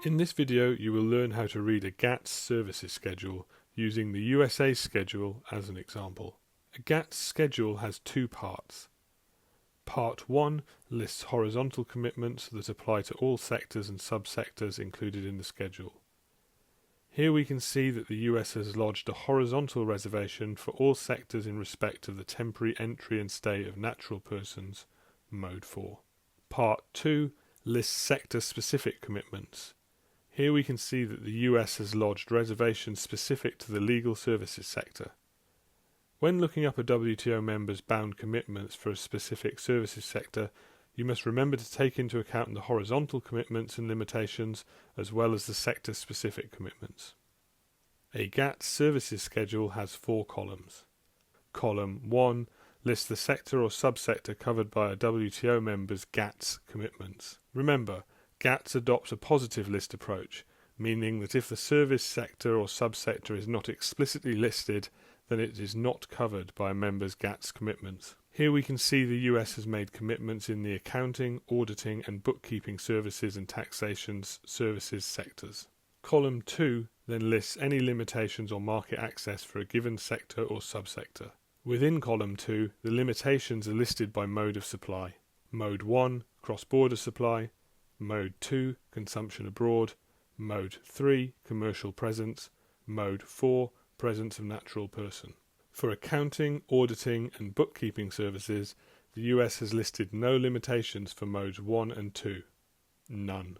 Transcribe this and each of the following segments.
In this video you will learn how to read a GATS services schedule using the USA schedule as an example. A GATS schedule has two parts. Part 1 lists horizontal commitments that apply to all sectors and subsectors included in the schedule. Here we can see that the US has lodged a horizontal reservation for all sectors in respect of the temporary entry and stay of natural persons, Mode 4. Part 2 lists sector-specific commitments. Here we can see that the US has lodged reservations specific to the legal services sector. When looking up a WTO member's bound commitments for a specific services sector, you must remember to take into account the horizontal commitments and limitations as well as the sector-specific commitments. A GATS services schedule has 4 columns. Column 1 lists the sector or subsector covered by a WTO member's GATS commitments. Remember, GATS adopts a positive list approach, meaning that if the service sector or subsector is not explicitly listed, then it is not covered by a member's GATS commitments. Here we can see the US has made commitments in the accounting, auditing and bookkeeping services and taxation services sectors. Column 2 then lists any limitations on market access for a given sector or subsector. Within column 2, the limitations are listed by mode of supply. Mode 1, cross-border supply. Mode 2, consumption abroad. Mode 3, commercial presence. Mode 4, presence of natural person. For accounting, auditing and bookkeeping services, the US has listed no limitations for modes 1 and 2. None.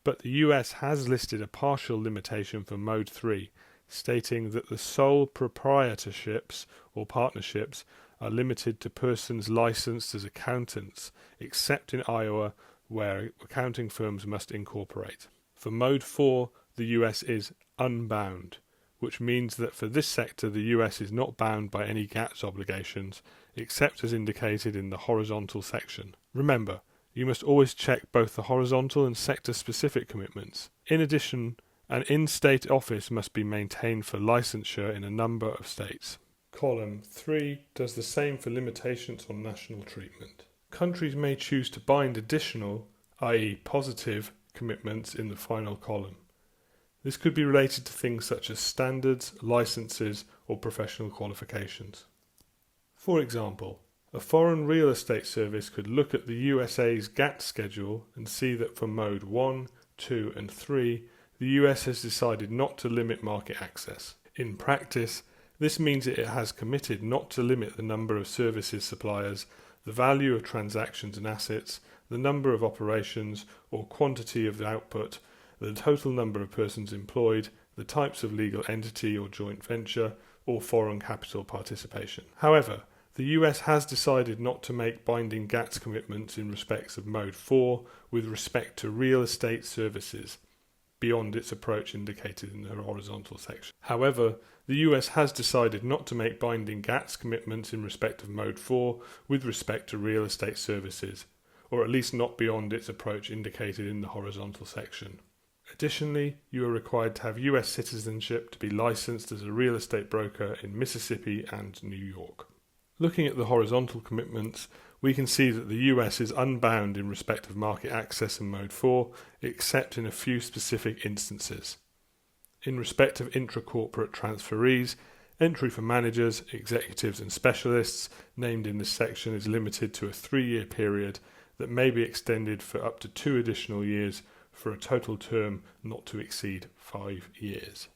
But the US has listed a partial limitation for mode 3, stating that the sole proprietorships or partnerships are limited to persons licensed as accountants, except in Iowa, where accounting firms must incorporate. For Mode 4, the US is unbound, which means that for this sector the US is not bound by any GATS obligations, except as indicated in the horizontal section. Remember, you must always check both the horizontal and sector-specific commitments. In addition, an in-state office must be maintained for licensure in a number of states. Column 3 does the same for limitations on national treatment. Countries may choose to bind additional, i.e. positive, commitments in the final column. This could be related to things such as standards, licenses, or professional qualifications. For example, a foreign real estate service could look at the USA's GATS schedule and see that for Mode 1, 2 and 3, the US has decided not to limit market access. In practice, this means it has committed not to limit the number of services suppliers, the value of transactions and assets, the number of operations or quantity of the output, the total number of persons employed, the types of legal entity or joint venture, or foreign capital participation. However, the US has decided not to make binding GATS commitments in respects of Mode 4 with respect to real estate services, beyond its approach indicated in the horizontal section. However, the US has decided not to make binding GATS commitments in respect of Mode 4 with respect to real estate services, or at least not beyond its approach indicated in the horizontal section. Additionally, you are required to have US citizenship to be licensed as a real estate broker in Mississippi and New York. Looking at the horizontal commitments, we can see that the US is unbound in respect of market access in Mode 4, except in a few specific instances. In respect of intra-corporate transferees, entry for managers, executives and specialists named in this section is limited to a 3-year period that may be extended for up to 2 additional years for a total term not to exceed 5 years.